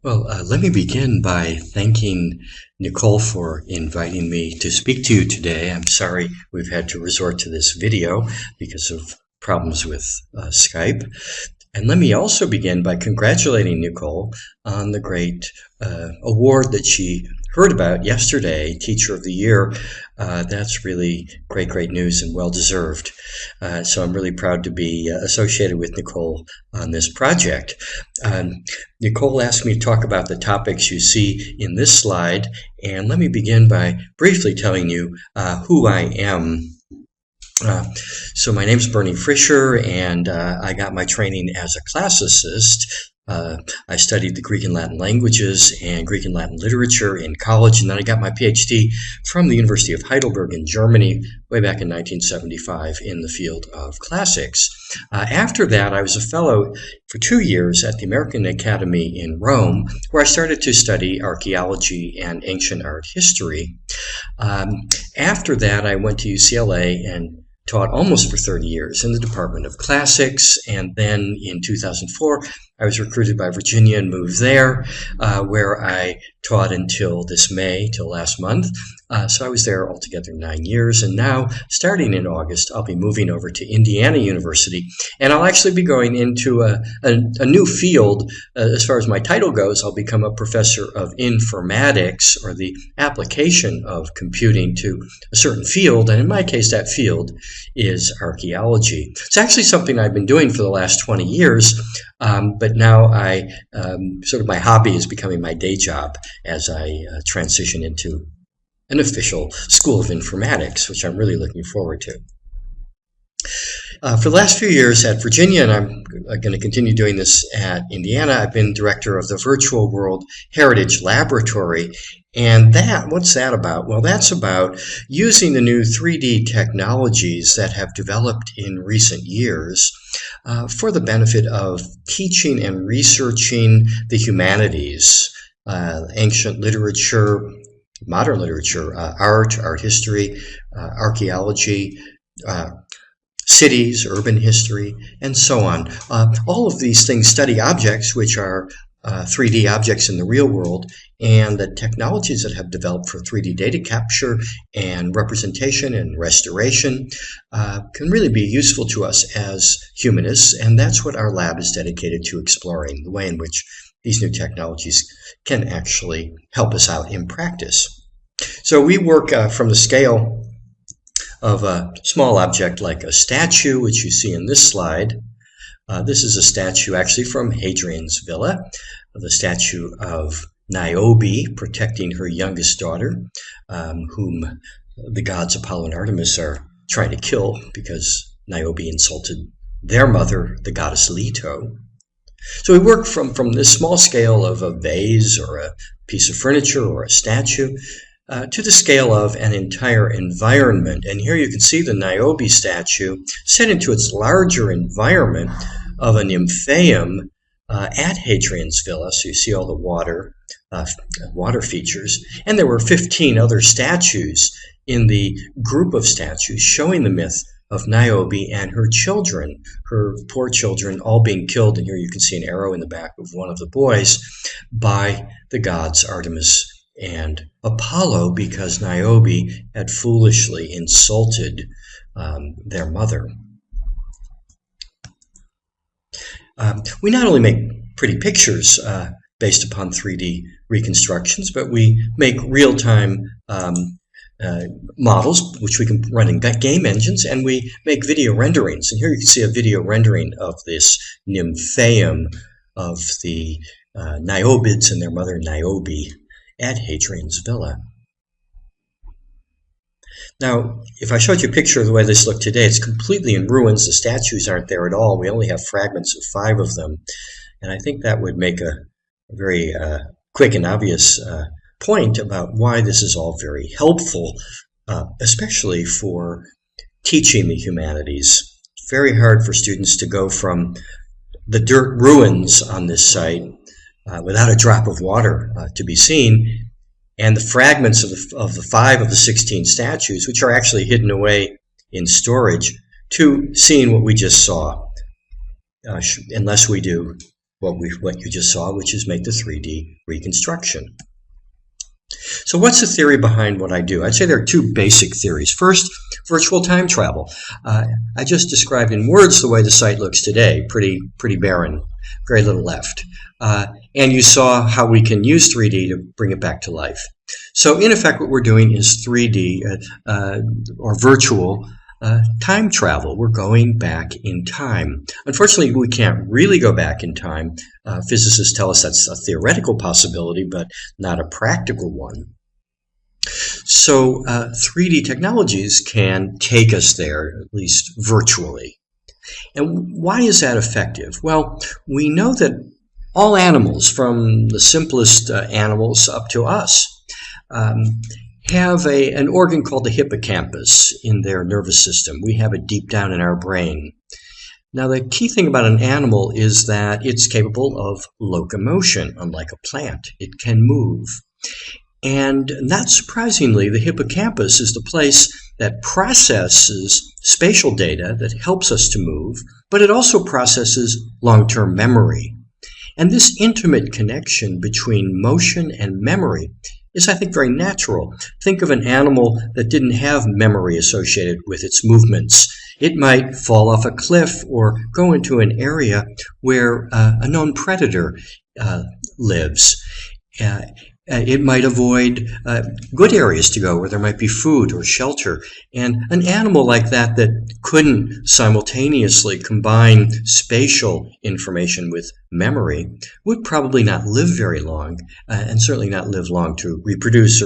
Let me begin by thanking Nicole for inviting me to speak to you today. I'm sorry we've had to resort to this video because of problems with Skype. And let me also begin by congratulating Nicole on the great award that she heard about yesterday, Teacher of the Year. That's really great news and well-deserved. So I'm really proud to be associated with Nicole on this project. Nicole asked me to talk about the topics you see in this slide, and let me begin by briefly telling you who I am. So my name's Bernie Frischer, and I got my training as a classicist. I studied the Greek and Latin languages and Greek and Latin literature in college, and then I got my PhD from the University of Heidelberg in Germany way back in 1975 in the field of classics. After that, I was a fellow for 2 years at the American Academy in Rome, where I started to study archaeology and ancient art history. After that, I went to UCLA and taught almost for 30 years in the Department of Classics, and then in 2004 I was recruited by Virginia and moved there, where I taught until this May, till last month. So I was there altogether 9 years, and now, starting in August, I'll be moving over to Indiana University, and I'll actually be going into a new field. As far as my title goes, I'll become a professor of informatics, or the application of computing to a certain field, and in my case, that field is archaeology. It's actually something I've been doing for the last 20 years, but now sort of my hobby is becoming my day job as I transition into an official School of Informatics, which I'm really looking forward to. For the last few years at Virginia, and I'm going to continue doing this at Indiana, I've been director of the Virtual World Heritage Laboratory. And what's that about? Well, that's about using the new 3D technologies that have developed in recent years for the benefit of teaching and researching the humanities, ancient literature, modern literature, art history, archaeology, cities, urban history, and so on. All of these things study objects which are 3D objects in the real world, and the technologies that have developed for 3D data capture and representation and restoration can really be useful to us as humanists, and that's what our lab is dedicated to exploring, the way in which these new technologies can actually help us out in practice. So we work from the scale of a small object like a statue, which you see in this slide. This is a statue actually from Hadrian's villa, the statue of Niobe protecting her youngest daughter, whom the gods Apollo and Artemis are trying to kill because Niobe insulted their mother, the goddess Leto. So we work from this small scale of a vase or a piece of furniture or a statue to the scale of an entire environment. And here you can see the Niobe statue set into its larger environment of a nymphaeum at Hadrian's villa. So you see all the water features. And there were 15 other statues in the group of statues showing the myth of Niobe and her children, her poor children, all being killed. And here you can see an arrow in the back of one of the boys by the gods Artemis and Apollo, because Niobe had foolishly insulted their mother. We not only make pretty pictures based upon 3D reconstructions, but we make real-time models, which we can run in game engines, and we make video renderings. And here you can see a video rendering of this nymphaeum of the Niobids and their mother Niobe at Hadrian's villa. Now, if I showed you a picture of the way this looked today, it's completely in ruins. The statues aren't there at all. We only have fragments of 5 of them. And I think that would make a very quick and obvious point about why this is all very helpful, especially for teaching the humanities. It's very hard for students to go from the dirt ruins on this site without a drop of water to be seen, and the fragments of the 5 of the 16 statues, which are actually hidden away in storage, to seeing what we just saw, unless we do what you just saw, which is make the 3D reconstruction. So what's the theory behind what I do? I'd say there are two basic theories. First, virtual time travel. I just described in words the way the site looks today, pretty barren, very little left. And you saw how we can use 3D to bring it back to life. So in effect, what we're doing is 3D or virtual time travel. We're going back in time. Unfortunately, we can't really go back in time. Physicists tell us that's a theoretical possibility, but not a practical one. So 3D technologies can take us there, at least virtually. And why is that effective? Well, we know that all animals, from the simplest animals up to us, have an organ called the hippocampus in their nervous system. We have it deep down in our brain. Now, the key thing about an animal is that it's capable of locomotion, unlike a plant. It can move. And not surprisingly, the hippocampus is the place that processes spatial data that helps us to move, but it also processes long-term memory. And this intimate connection between motion and memory is, I think, very natural. Think of an animal that didn't have memory associated with its movements. It might fall off a cliff or go into an area where a known predator lives. It might avoid good areas to go where there might be food or shelter. And an animal like that couldn't simultaneously combine spatial information with memory would probably not live very long, and certainly not live long to reproduce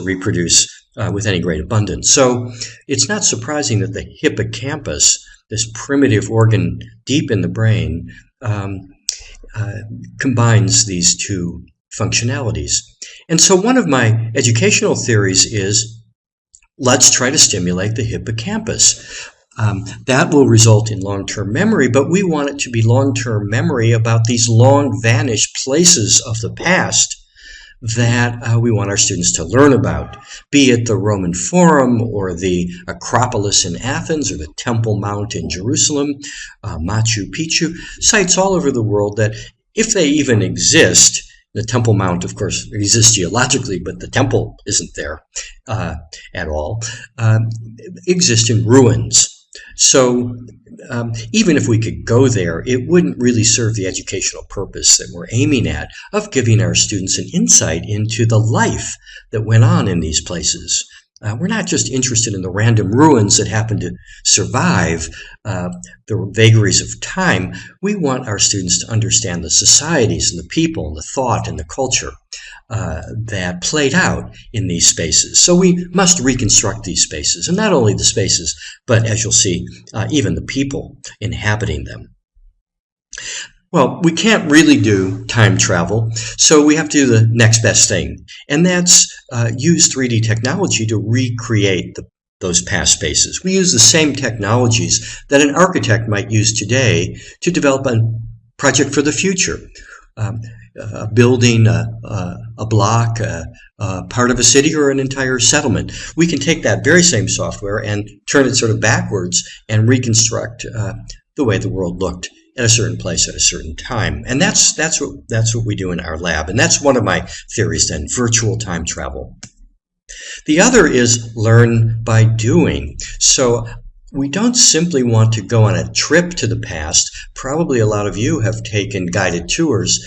with any great abundance. So it's not surprising that the hippocampus, this primitive organ deep in the brain, combines these two functionalities. And so one of my educational theories is, let's try to stimulate the hippocampus. That will result in long-term memory, but we want it to be long-term memory about these long-vanished places of the past that we want our students to learn about, be it the Roman Forum or the Acropolis in Athens or the Temple Mount in Jerusalem, Machu Picchu, sites all over the world that, if they even exist, the Temple Mount, of course, exists geologically, but the temple isn't there at all, exist in ruins. So even if we could go there, it wouldn't really serve the educational purpose that we're aiming at of giving our students an insight into the life that went on in these places. We're not just interested in the random ruins that happen to survive the vagaries of time. We want our students to understand the societies and the people and the thought and the culture that played out in these spaces. So we must reconstruct these spaces, and not only the spaces, but as you'll see, even the people inhabiting them. Well, we can't really do time travel, so we have to do the next best thing, and that's use 3D technology to recreate those past spaces. We use the same technologies that an architect might use today to develop a project for the future. Building a block, part of a city, or an entire settlement. We can take that very same software and turn it sort of backwards and reconstruct the way the world looked at a certain place at a certain time. And that's what we do in our lab. And that's one of my theories then, virtual time travel. The other is learn by doing. So we don't simply want to go on a trip to the past. Probably a lot of you have taken guided tours.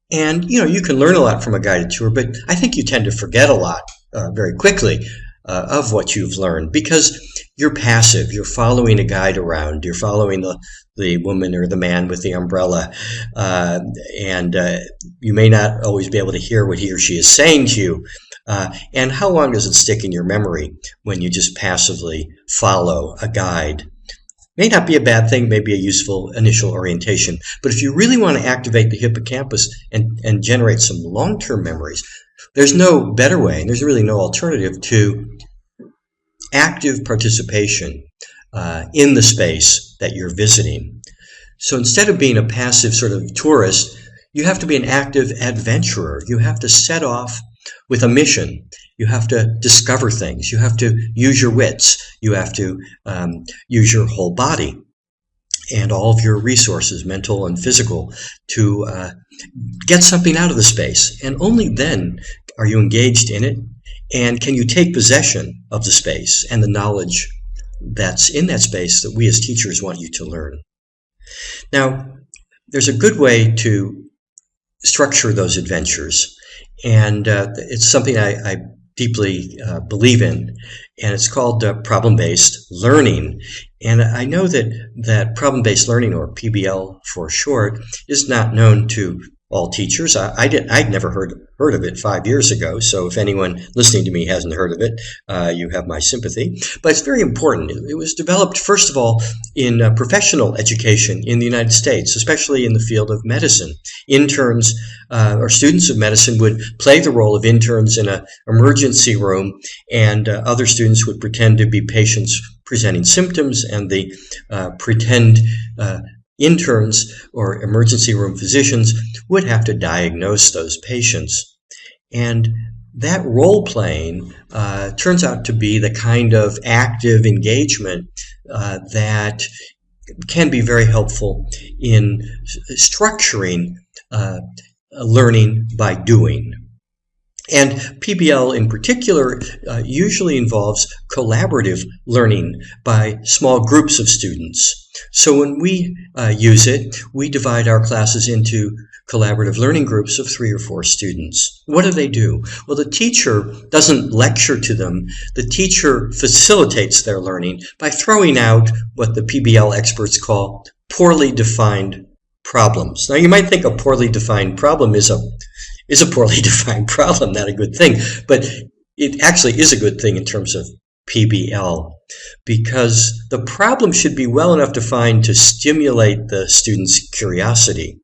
And, you can learn a lot from a guided tour, but I think you tend to forget a lot very quickly of what you've learned because you're passive. You're following a guide around. You're following the woman or the man with the umbrella. And you may not always be able to hear what he or she is saying to you. And how long does it stick in your memory when you just passively follow a guide? May not be a bad thing, may be a useful initial orientation. But if you really want to activate the hippocampus and generate some long-term memories, there's no better way, and there's really no alternative to active participation in the space that you're visiting. So instead of being a passive sort of tourist, you have to be an active adventurer. You have to set off with a mission. You have to discover things. You have to use your wits. You have to use your whole body. and all of your resources, mental and physical, to get something out of the space. And only then are you engaged in it, and can you take possession of the space and the knowledge that's in that space that we as teachers want you to learn. Now, there's a good way to structure those adventures, and it's something I deeply believe in, and it's called problem-based learning. And I know that problem-based learning, or PBL for short, is not known to all teachers. I'd never heard of it 5 years ago, so if anyone listening to me hasn't heard of it, you have my sympathy. But it's very important. It was developed, first of all, in professional education in the United States, especially in the field of medicine. Interns or students of medicine would play the role of interns in an emergency room, and other students would pretend to be patients presenting symptoms, and the pretend interns or emergency room physicians would have to diagnose those patients. And that role playing turns out to be the kind of active engagement that can be very helpful in structuring learning by doing. And PBL in particular usually involves collaborative learning by small groups of students. So when we use it, we divide our classes into collaborative learning groups of 3 or 4 students. What do? Well, the teacher doesn't lecture to them. The teacher facilitates their learning by throwing out what the PBL experts call poorly defined problems. Now, you might think a poorly defined problem is a poorly defined problem, not a good thing, but it actually is a good thing in terms of PBL, because the problem should be well enough defined to stimulate the student's curiosity,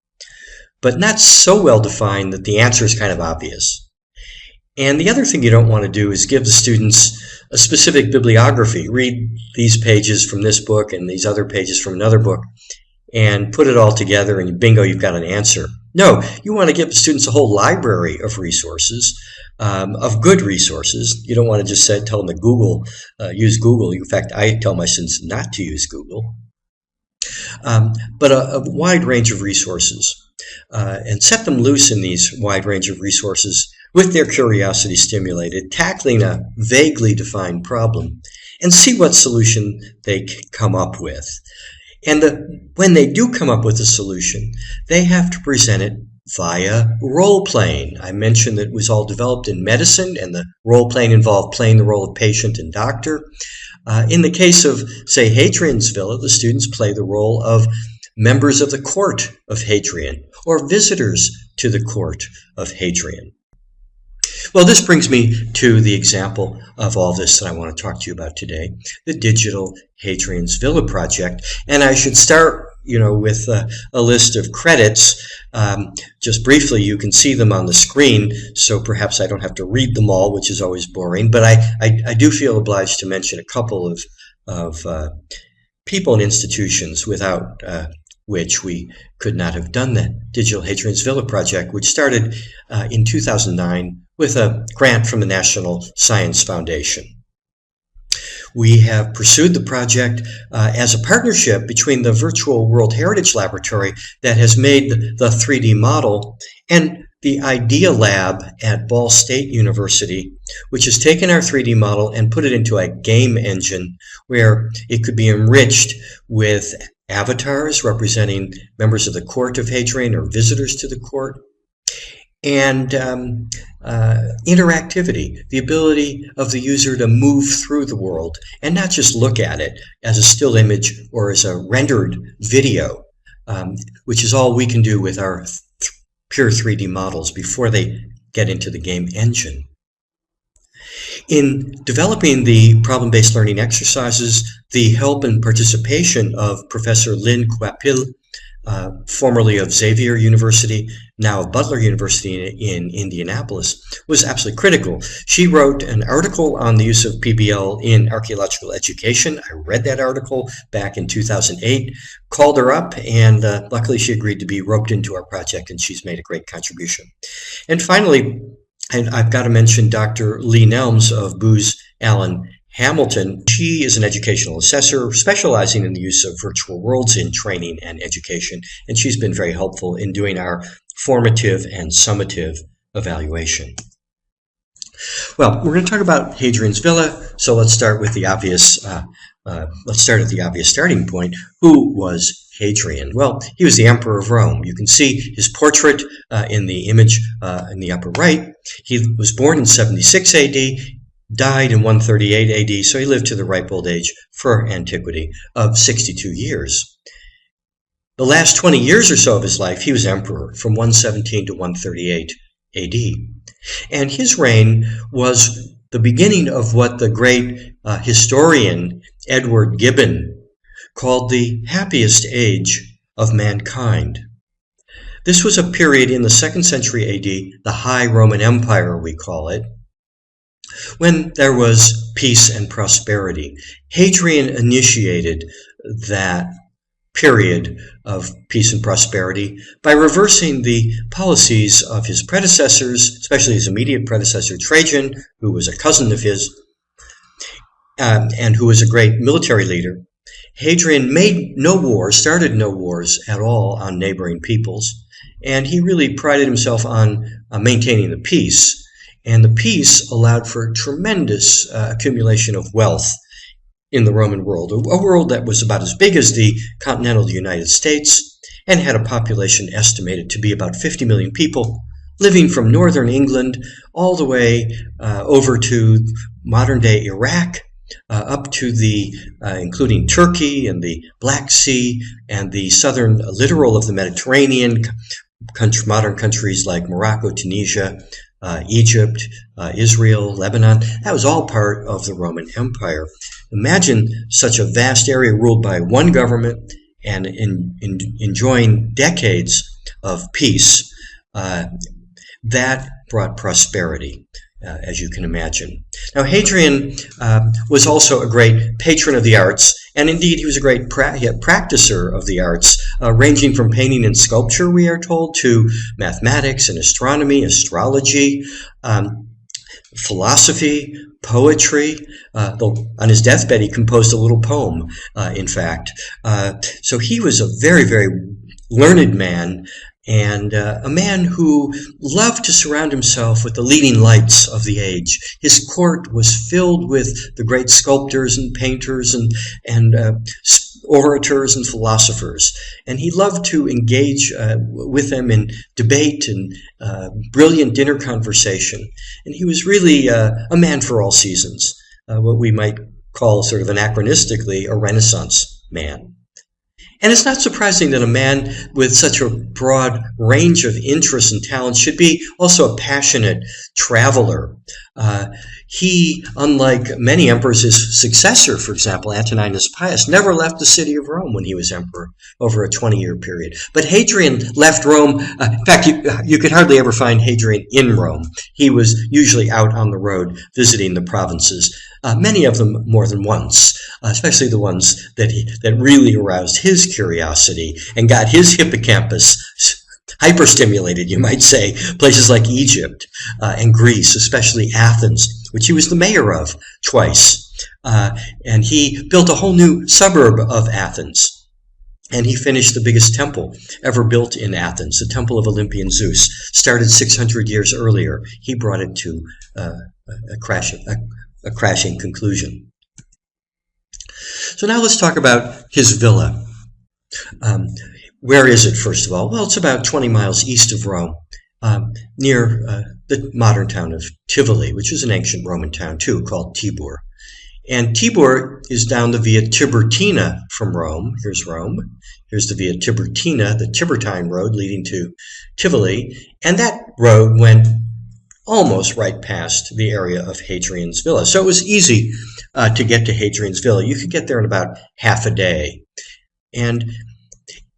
but not so well defined that the answer is kind of obvious. And the other thing you don't want to do is give the students a specific bibliography. Read these pages from this book and these other pages from another book, and put it all together, and bingo, you've got an answer. No, you want to give the students a whole library of resources, of good resources. You don't want to just tell them to use Google. In fact, I tell my students not to use Google. But a wide range of resources, and set them loose in these wide range of resources with their curiosity stimulated, tackling a vaguely defined problem, and see what solution they come up with. And when they do come up with a solution, they have to present it via role-playing. I mentioned that it was all developed in medicine, and the role-playing involved playing the role of patient and doctor. In the case of, say, Hadrian's Villa, the students play the role of members of the court of Hadrian, or visitors to the court of Hadrian. Well, this brings me to the example of all this that I want to talk to you about today, the Digital Hadrian's Villa project. And I should start, with a list of credits. Just briefly, you can see them on the screen, so perhaps I don't have to read them all, which is always boring. But I do feel obliged to mention a couple of people and institutions without which we could not have done that Digital Hadrian's Villa project, which started in 2009 with a grant from the National Science Foundation. We have pursued the project as a partnership between the Virtual World Heritage Laboratory that has made the 3D model and the Idea Lab at Ball State University, which has taken our 3D model and put it into a game engine where it could be enriched with avatars representing members of the court of Hadrian or visitors to the court, and interactivity, the ability of the user to move through the world and not just look at it as a still image or as a rendered video, which is all we can do with our pure 3D models before they get into the game engine. In developing the problem-based learning exercises, the help and participation of Professor Lynn Quapil, formerly of Xavier University, now of Butler University in Indianapolis, was absolutely critical. She wrote an article on the use of PBL in archaeological education. I read that article back in 2008, called her up, and luckily she agreed to be roped into our project, and she's made a great contribution. And finally, and I've got to mention Dr. Lee Nelms of Booz Allen Hamilton. She is an educational assessor specializing in the use of virtual worlds in training and education, and she's been very helpful in doing our formative and summative evaluation. Well, we're going to talk about Hadrian's Villa, so let's start with the obvious. Let's start at the obvious starting point. Who was Hadrian? Well, he was the emperor of Rome. You can see his portrait in the image in the upper right. He was born in 76 AD. Died in 138 AD, so he lived to the ripe old age for antiquity of 62 years. The last 20 years or so of his life, he was emperor from 117 to 138 AD. And his reign was the beginning of what the great historian Edward Gibbon called the happiest age of mankind. This was a period in the 2nd century AD, the High Roman Empire, we call it, when there was peace and prosperity. Hadrian initiated that period of peace and prosperity by reversing the policies of his predecessors, especially his immediate predecessor Trajan, who was a cousin of his and who was a great military leader. Hadrian started no wars at all on neighboring peoples, and he really prided himself on maintaining the peace. And the peace allowed for tremendous accumulation of wealth in the Roman world, a world that was about as big as the continental United States and had a population estimated to be about 50 million people, living from northern England all the way over to modern-day Iraq, up to including Turkey and the Black Sea and the southern littoral of the Mediterranean, modern countries like Morocco, Tunisia, Egypt, Israel, Lebanon. That was all part of the Roman Empire. Imagine such a vast area ruled by one government and enjoying decades of peace. That brought prosperity, as you can imagine. Now, Hadrian was also a great patron of the arts, and indeed he was a great practicer of the arts, ranging from painting and sculpture, we are told, to mathematics and astronomy, astrology, philosophy, poetry. On his deathbed, he composed a little poem, in fact. So he was a very, very learned man, and a man who loved to surround himself with the leading lights of the age. His court was filled with the great sculptors and painters and orators and philosophers, and he loved to engage with them in debate and brilliant dinner conversation. And he was really a man for all seasons, what we might call sort of anachronistically a Renaissance man. And it's not surprising that a man with such a broad range of interests and talents should be also a passionate traveler. He, unlike many emperors, his successor, for example, Antoninus Pius, never left the city of Rome when he was emperor over a 20-year period. But Hadrian left Rome. In fact, you could hardly ever find Hadrian in Rome. He was usually out on the road visiting the provinces, many of them more than once, especially the ones that really aroused his curiosity and got his hippocampus hyperstimulated, you might say, places like Egypt and Greece, especially Athens, which he was the mayor of twice. And he built a whole new suburb of Athens. And he finished the biggest temple ever built in Athens, the Temple of Olympian Zeus, started 600 years earlier. He brought it to a crashing conclusion. So now let's talk about his villa. Where is it, first of all? Well, it's about 20 miles east of Rome, near the modern town of Tivoli, which is an ancient Roman town, too, called Tibur. And Tibur is down the Via Tiburtina from Rome. Here's Rome. Here's the Via Tiburtina, the Tiburtine road leading to Tivoli. And that road went almost right past the area of Hadrian's Villa. So it was easy to get to Hadrian's Villa. You could get there in about half a day. And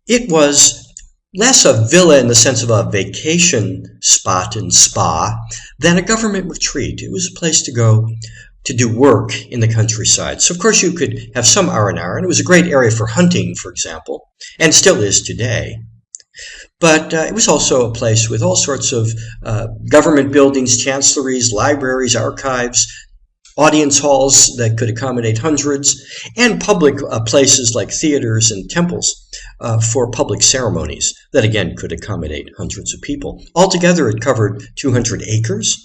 it was less a villa in the sense of a vacation spot and spa than a government retreat. It was a place to go to do work in the countryside. So, of course, you could have some R&R, and it was a great area for hunting, for example, and still is today. But it was also a place with all sorts of government buildings, chancelleries, libraries, archives, audience halls that could accommodate hundreds, and public places like theaters and temples for public ceremonies that again could accommodate hundreds of people. Altogether, it covered 200 acres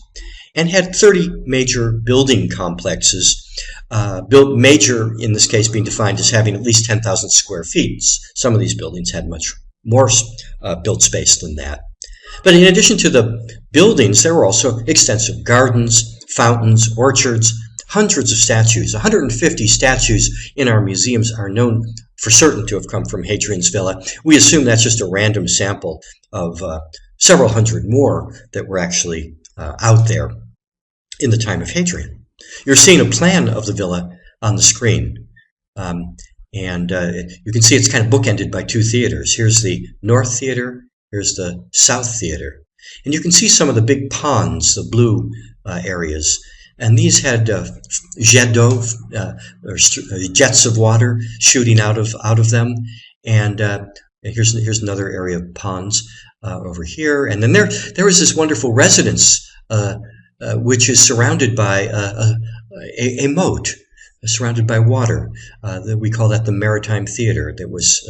and had 30 major building complexes, built major in this case being defined as having at least 10,000 square feet. Some of these buildings had much more built space than that. But in addition to the buildings, there were also extensive gardens, fountains, orchards, hundreds of statues. 150 statues in our museums are known for certain to have come from Hadrian's villa. We assume that's just a random sample of several hundred more that were actually out there in the time of Hadrian. You're seeing a plan of the villa on the screen. And you can see it's kind of bookended by two theaters. Here's the North Theater, here's the South Theater. And you can see some of the big ponds, the blue areas. And these had jets d'eau, or jets of water shooting out of them. And here's another area of ponds over here. And then there was this wonderful residence, which is surrounded by a moat, surrounded by water. We call that the Maritime Theater. That was,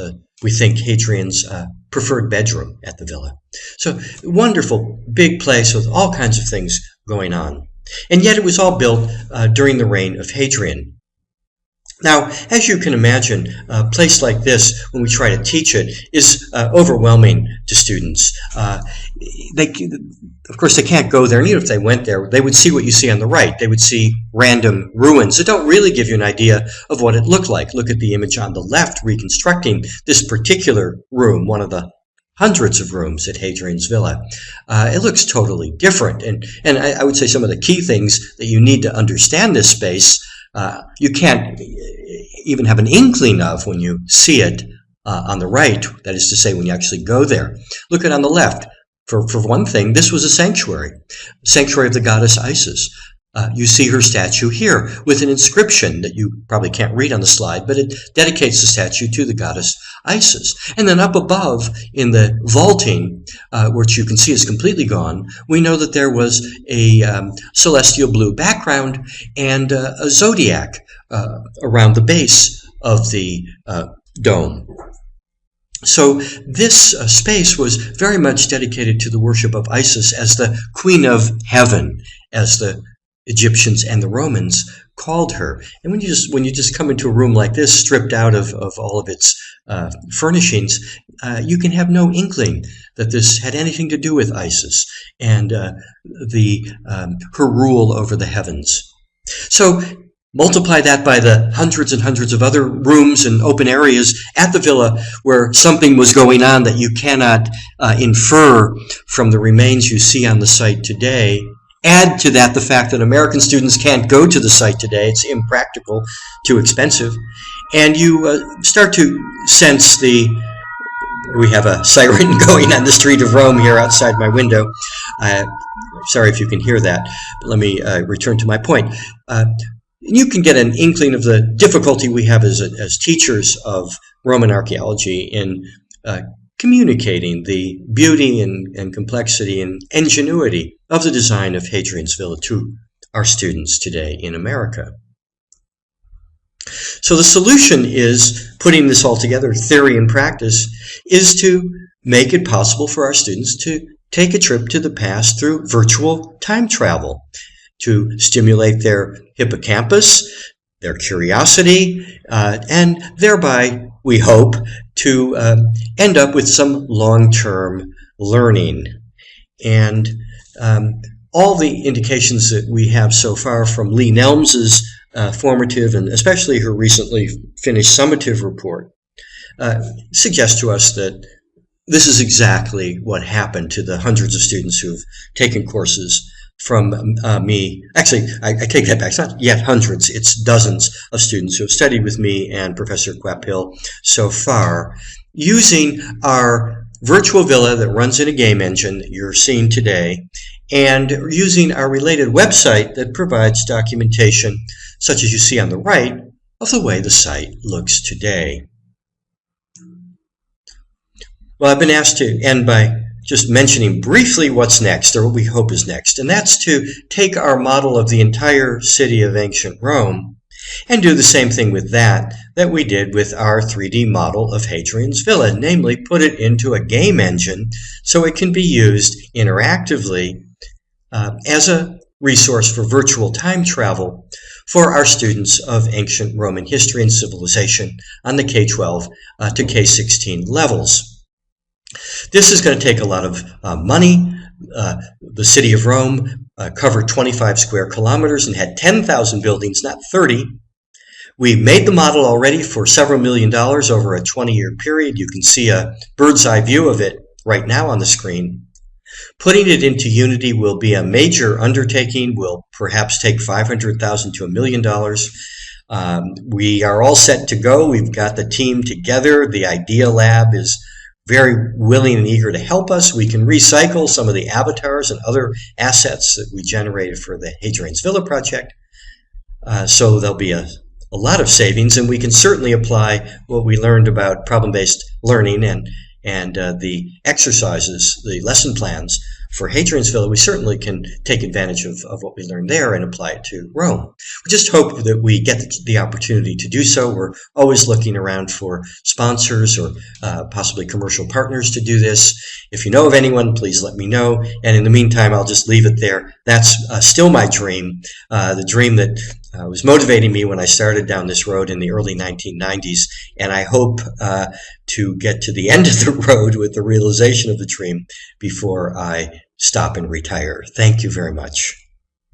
we think, Hadrian's preferred bedroom at the villa. So wonderful, big place with all kinds of things going on. And yet it was all built during the reign of Hadrian. Now, as you can imagine, a place like this, when we try to teach it, is overwhelming to students. Of course, they can't go there, and even if they went there, they would see what you see on the right. They would see random ruins that don't really give you an idea of what it looked like. Look at the image on the left, reconstructing this particular room, one of the hundreds of rooms at Hadrian's villa. It looks totally different, and I would say some of the key things that you need to understand this space you can't even have an inkling of when you see it on the right, that is to say, when you actually go there. Look at on the left. For one thing, this was a sanctuary of the goddess Isis. You see her statue here with an inscription that you probably can't read on the slide, but it dedicates the statue to the goddess Isis. And then up above in the vaulting, which you can see is completely gone, we know that there was a celestial blue background and a zodiac around the base of the dome. So this space was very much dedicated to the worship of Isis as the Queen of Heaven, as the Egyptians and the Romans called her. And when you just come into a room like this, stripped out of all of its furnishings, you can have no inkling that this had anything to do with Isis and her rule over the heavens. So multiply that by the hundreds and hundreds of other rooms and open areas at the villa where something was going on that you cannot infer from the remains you see on the site today. Add to that the fact that American students can't go to the site today. It's impractical, too expensive. And you start to sense we have a siren going on the street of Rome here outside my window. Sorry if you can hear that, but let me return to my point. You can get an inkling of the difficulty we have as teachers of Roman archaeology in communicating the beauty and complexity and ingenuity of the design of Hadrian's villa to our students today in America. So the solution is, putting this all together, theory and practice, is to make it possible for our students to take a trip to the past through virtual time travel, to stimulate their hippocampus, their curiosity, and thereby, we hope, to end up with some long-term learning. And all the indications that we have so far from Lee Nelms's formative and especially her recently finished summative report suggest to us that this is exactly what happened to the hundreds of students who've taken courses from me. Actually, I take that back. It's not yet hundreds. It's dozens of students who have studied with me and Professor Quapill so far, using our virtual villa that runs in a game engine that you're seeing today, and using our related website that provides documentation, such as you see on the right, of the way the site looks today. Well, I've been asked to end by just mentioning briefly what's next, or what we hope is next, and that's to take our model of the entire city of ancient Rome and do the same thing with that we did with our 3D model of Hadrian's Villa, namely put it into a game engine so it can be used interactively as a resource for virtual time travel for our students of ancient Roman history and civilization on the K-12 to K-16 levels. This is going to take a lot of money. The city of Rome covered 25 square kilometers and had 10,000 buildings, not 30. We made the model already for several $1 million over a 20-year period. You can see a bird's eye view of it right now on the screen. Putting it into Unity will be a major undertaking, will perhaps take $500,000 to $1 million. We are all set to go. We've got the team together. The Idea Lab is very willing and eager to help us. We can recycle some of the avatars and other assets that we generated for the Hadrian's Villa project. So there'll be a lot of savings, and we can certainly apply what we learned about problem-based learning and the exercises, the lesson plans for Hadrian's Villa. We certainly can take advantage of what we learned there and apply it to Rome. We just hope that we get the opportunity to do so. We're always looking around for sponsors or possibly commercial partners to do this. If you know of anyone, please let me know. And in the meantime, I'll just leave it there. That's still my dream, the dream that was motivating me when I started down this road in the early 1990s, and I hope to get to the end of the road with the realization of the dream before I stop and retire. Thank you very much.